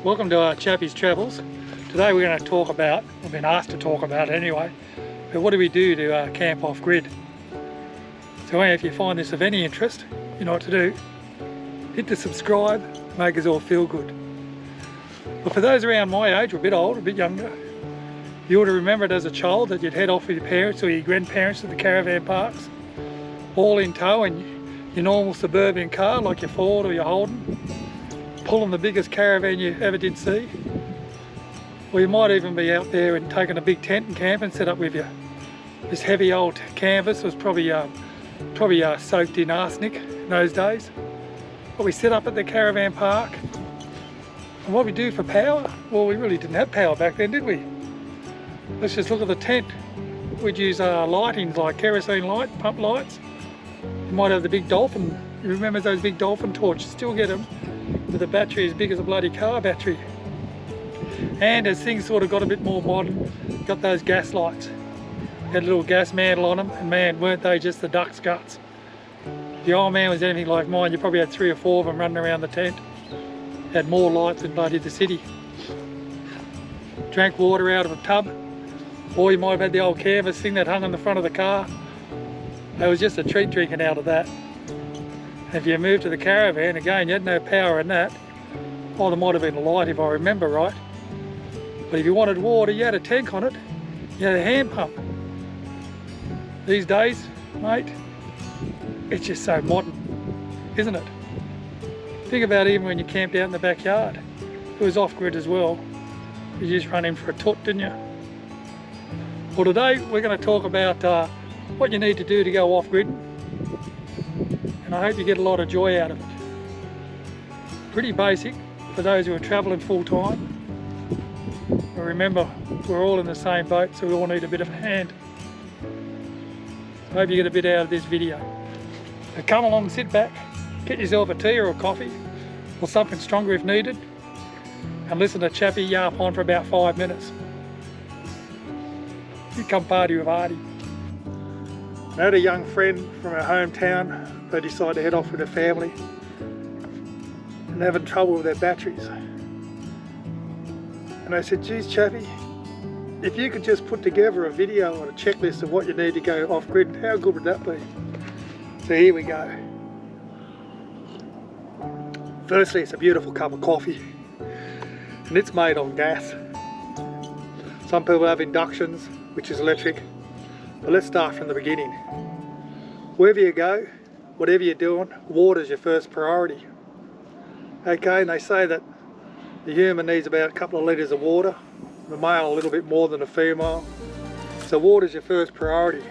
Welcome to Chappie's Travels. Today we're going to talk about, I've been asked to talk about it anyway, but what do we do to camp off grid? So if you find this of any interest, you know what to do. Hit the subscribe, make us all feel good. But for those around my age, or a bit older, a bit younger, you ought to remember it as a child that you'd head off with your parents or your grandparents to the caravan parks, all in tow in your normal suburban car like your Ford or your Holden, pulling the biggest caravan you ever did see. Or you might even be out there and taking a big tent and camp and set up with you. This heavy old canvas was probably soaked in arsenic in those days. But we set up at the caravan park. And what we do for power? Well, we really didn't have power back then, did we? Let's just look at the tent. We'd use lightings like kerosene light, pump lights. You might have the big dolphin. You remember those big dolphin torches? Still get them with a battery as big as a bloody car battery. And as things sort of got a bit more modern, got those gas lights. Had a little gas mantle on them, and man, weren't they just the duck's guts. If your old man was anything like mine, you probably had 3 or 4 of them running around the tent. Had more lights than bloody the city. Drank water out of a tub, or you might have had the old canvas thing that hung on the front of the car. It was just a treat drinking out of that. If you moved to the caravan, again, you had no power in that. Well, there might have been a light if I remember right. But if you wanted water, you had a tank on it. You had a hand pump. These days, mate, it's just so modern, isn't it? Think about even when you camped out in the backyard. It was off-grid as well. You just run in for a toot, didn't you? Well, today we're going to talk about what you need to do to go off-grid. And I hope you get a lot of joy out of it. Pretty basic for those who are travelling full-time. But remember, we're all in the same boat, so we all need a bit of a hand. I hope you get a bit out of this video. So come along, sit back, get yourself a tea or a coffee, or something stronger if needed, and listen to Chappie yarp on for about 5 minutes. You come party with Artie. I had a young friend from our hometown. They decided to head off with their family and having trouble with their batteries. And I said, geez, Chappie, if you could just put together a video or a checklist of what you need to go off-grid, how good would that be? So here we go. Firstly, it's a beautiful cup of coffee, and it's made on gas. Some people have inductions, which is electric, but let's start from the beginning. Wherever you go, whatever you're doing, water's your first priority. Okay, and they say that the human needs about a couple of litres of water, the male a little bit more than the female. So water's your first priority.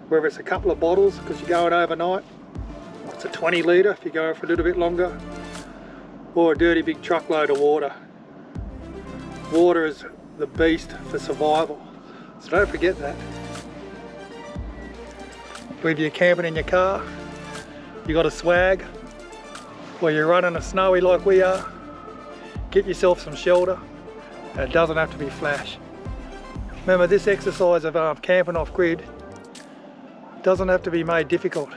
Whether it's a couple of bottles because you're going overnight, it's a 20 litre if you're going for a little bit longer, or a dirty big truckload of water. Water is the beast for survival, so don't forget that. Whether you're camping in your car, you got a swag, or you're running a snowy like we are, get yourself some shelter, and it doesn't have to be flash. Remember, this exercise of camping off grid doesn't have to be made difficult.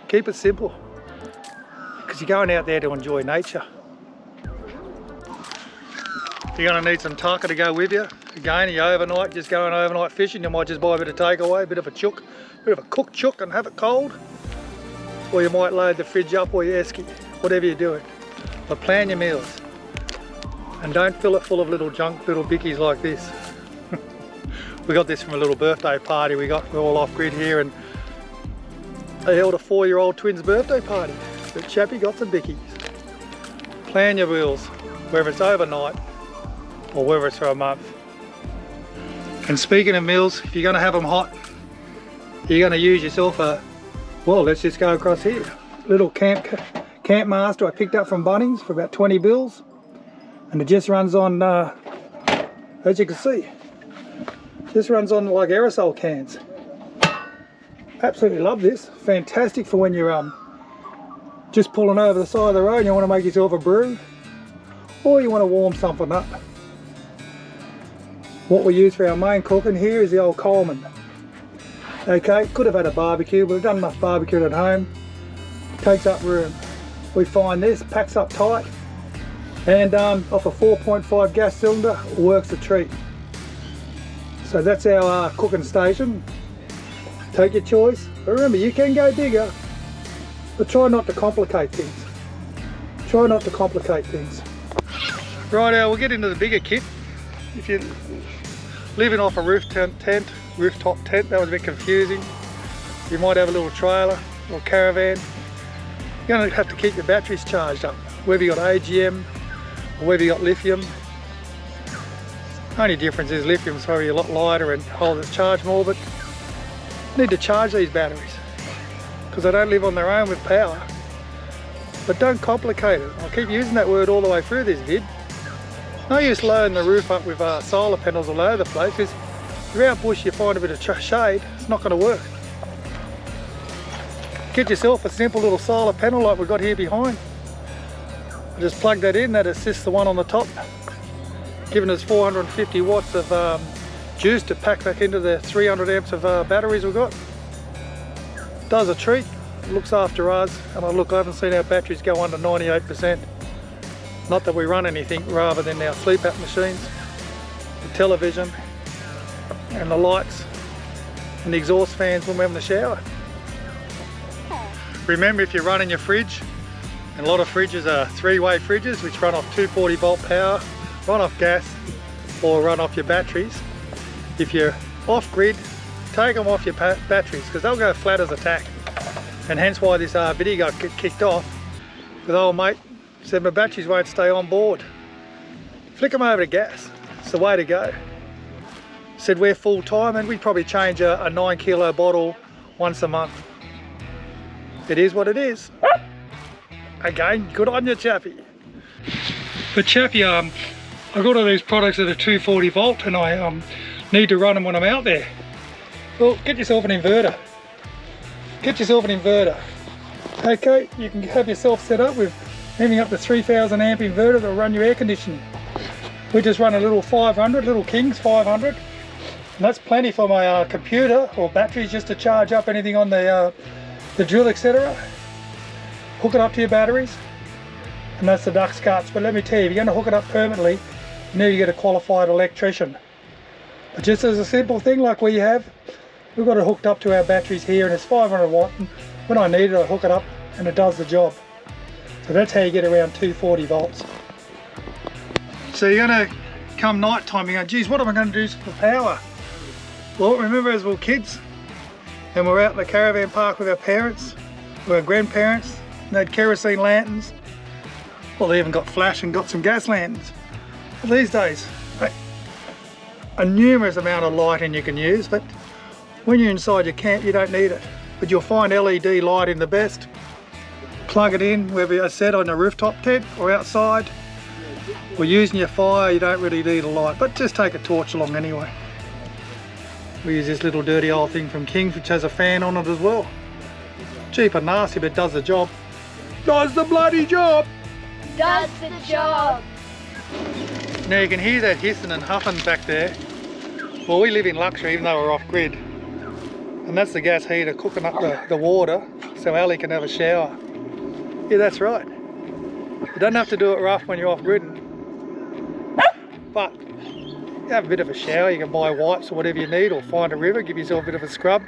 Keep it simple, because you're going out there to enjoy nature. You're going to need some tucker to go with you. Again, you're overnight, just going overnight fishing, you might just buy a bit of takeaway, a bit of a chook, a bit of a cooked chook and have it cold. Or you might load the fridge up or your esky, whatever you're doing. But plan your meals. And don't fill it full of little junk, little bickies like this. We got this from a little birthday party we're all off grid here, and they held a 4-year-old twin's birthday party. But Chappie got some bickies. Plan your meals, whether it's overnight or whether it's for a month. And speaking of meals, if you're going to have them hot, you're going to use yourself a, well, let's just go across here. Little Camp Master I picked up from Bunnings for about 20 bills. And it just runs on, as you can see, just runs on like aerosol cans. Absolutely love this. Fantastic for when you're just pulling over the side of the road and you want to make yourself a brew, or you want to warm something up. What we use for our main cooking here is the old Coleman. Okay, could have had a barbecue, but we've done enough barbecue at home. Takes up room. We find this, packs up tight, and off a 4.5 gas cylinder, works a treat. So that's our cooking station. Take your choice, but remember, you can go bigger, but try not to complicate things. Try not to complicate things. Right, we'll get into the bigger kit. If you're living off a rooftop tent, that was a bit confusing. You might have a little trailer or caravan. You're going to have to keep your batteries charged up, whether you got AGM or whether you got lithium. Only difference is lithium's probably a lot lighter and holds its charge more, but you need to charge these batteries because they don't live on their own with power. But don't complicate it. I'll keep using that word all the way through this vid. No use loading the roof up with solar panels all over the place, because if you're out bush, you find a bit of shade, it's not going to work. Get yourself a simple little solar panel like we've got here behind. Just plug that in, that assists the one on the top, giving us 450 watts of juice to pack back into the 300 amps of batteries we've got. Does a treat, looks after us, and I haven't seen our batteries go under 98%. Not that we run anything rather than our sleep app machines, the television, and the lights, and the exhaust fans when we're in the shower. Remember, if you're running your fridge, and a lot of fridges are three-way fridges which run off 240 volt power, run off gas, or run off your batteries. If you're off grid, take them off your batteries because they'll go flat as a tack. And hence why this video got kicked off, because old mate said my batteries won't stay on board. Flick them over to gas, it's the way to go. Said we're full time and we probably change a 9 kilo bottle once a month. It is what it is. Again, good on you, Chappy. But Chappy, I got all these products that are 240 volt and I need to run them when I'm out there. Well, get yourself an inverter. Get yourself an inverter. Okay, you can have yourself set up with anything up to 3000 amp inverter that'll run your air conditioning. We just run a little 500, little Kings 500. And that's plenty for my computer or batteries just to charge up anything on the drill, etc. Hook it up to your batteries, and that's the ducks cuts. But let me tell you, if you're going to hook it up permanently, you need to get a qualified electrician. But just as a simple thing like we have, we've got it hooked up to our batteries here, and it's 500 watt. And when I need it, I hook it up, and it does the job. So that's how you get around 240 volts. So you're going to come night time, you go, geez, what am I going to do for power? Well, remember as we were kids, and we're out in the caravan park with our parents, with our grandparents, and they had kerosene lanterns. Well, they even got flash and got some gas lanterns. Well, these days, a numerous amount of lighting you can use, but when you're inside your camp, you don't need it. But you'll find LED lighting the best. Plug it in, whether I said on a rooftop tent or outside, or using your fire, you don't really need a light, but just take a torch along anyway. We use this little dirty old thing from Kings which has a fan on it as well. Cheap and nasty, but does the job. Does the bloody job! Does the job! Now you can hear that hissing and huffing back there. Well, we live in luxury even though we're off grid. And that's the gas heater cooking up the water so Ali can have a shower. Yeah, that's right. You don't have to do it rough when you're off grid. But you have a bit of a shower, you can buy wipes or whatever you need, or find a river, give yourself a bit of a scrub.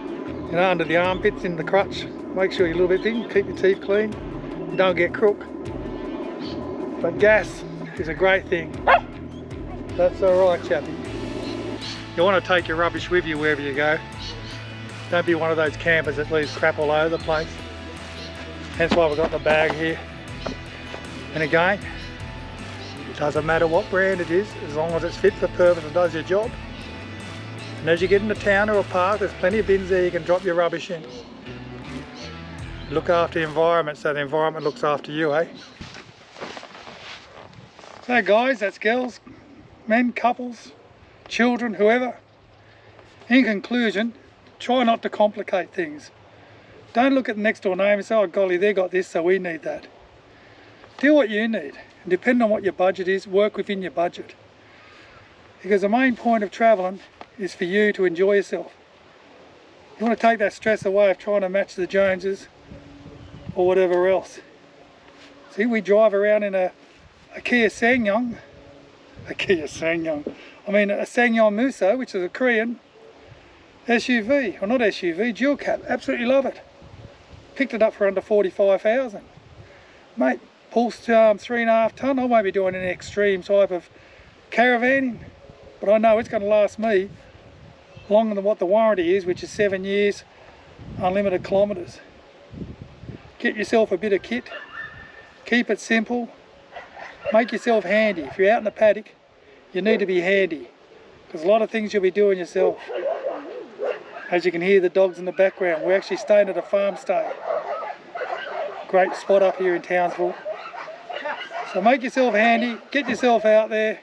You know, under the armpits, in the crutch. Make sure you're a little bit thin, keep your teeth clean. You don't get crook. But gas is a great thing. That's alright, Chappy. You want to take your rubbish with you wherever you go. Don't be one of those campers that leaves crap all over the place. Hence why we've got the bag here. And again, it doesn't matter what brand it is, as long as it's fit for purpose and does your job. And as you get into town or a park, there's plenty of bins there you can drop your rubbish in. Look after the environment so the environment looks after you, eh? So guys, that's girls, men, couples, children, whoever. In conclusion, try not to complicate things. Don't look at the next door neighbour and say, oh golly, they got this, so we need that. Do what you need, and depending on what your budget is, work within your budget. Because the main point of travelling is for you to enjoy yourself. You want to take that stress away of trying to match the Joneses or whatever else. See, we drive around in a a Kia Ssangyong, a Ssangyong Muso, which is a Korean SUV, or not SUV, dual cab. Absolutely love it. Picked it up for under 45,000. Mate, pulls 3.5 tonne. I won't be doing any extreme type of caravanning, but I know it's going to last me longer than what the warranty is, which is 7 years, unlimited kilometres. Get yourself a bit of kit, keep it simple, make yourself handy. If you're out in the paddock, you need to be handy, because a lot of things you'll be doing yourself. As you can hear the dogs in the background, we're actually staying at a farm stay. Great spot up here in Townsville. So make yourself handy, get yourself out there,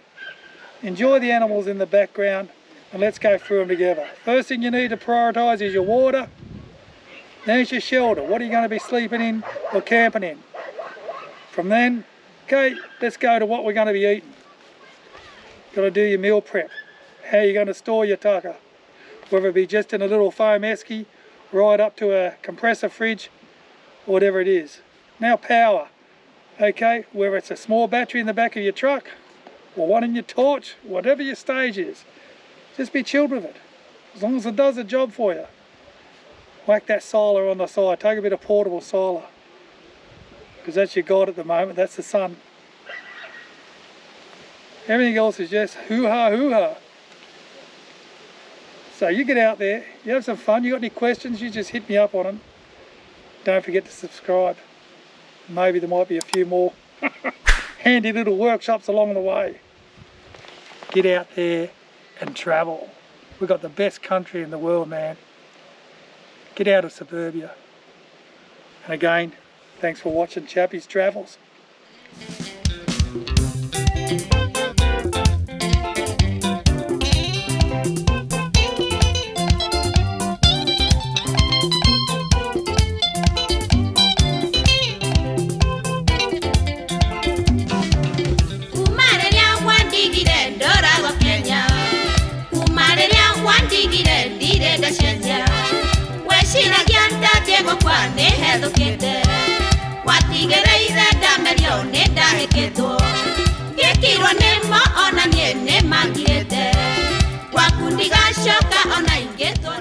enjoy the animals in the background, and let's go through them together. First thing you need to prioritise is your water, then it's your shelter. What are you going to be sleeping in or camping in? From then, okay, let's go to what we're going to be eating. Got to do your meal prep. How you're going to store your tucker, whether it be just in a little foam esky, right up to a compressor fridge, or whatever it is. Now power, okay, whether it's a small battery in the back of your truck, or one in your torch, whatever your stage is, just be chilled with it, as long as it does the job for you. Whack that solar on the side, take a bit of portable solar, because that's your god at the moment, that's the sun. Everything else is just hoo-ha, hoo-ha. So you get out there, you have some fun, you got any questions, you just hit me up on them. Don't forget to subscribe. Maybe there might be a few more handy little workshops along the way. Get out there and travel. We've got the best country in the world, man. Get out of suburbia. And again, thanks for watching Chappie's Travels. Watigereire ndamerio nĩ ndahĩkĩtwo ngĩkirwo nĩ mo ona niĩ nĩ mangirĩte gwaku ndigacoka ona ingĩtwo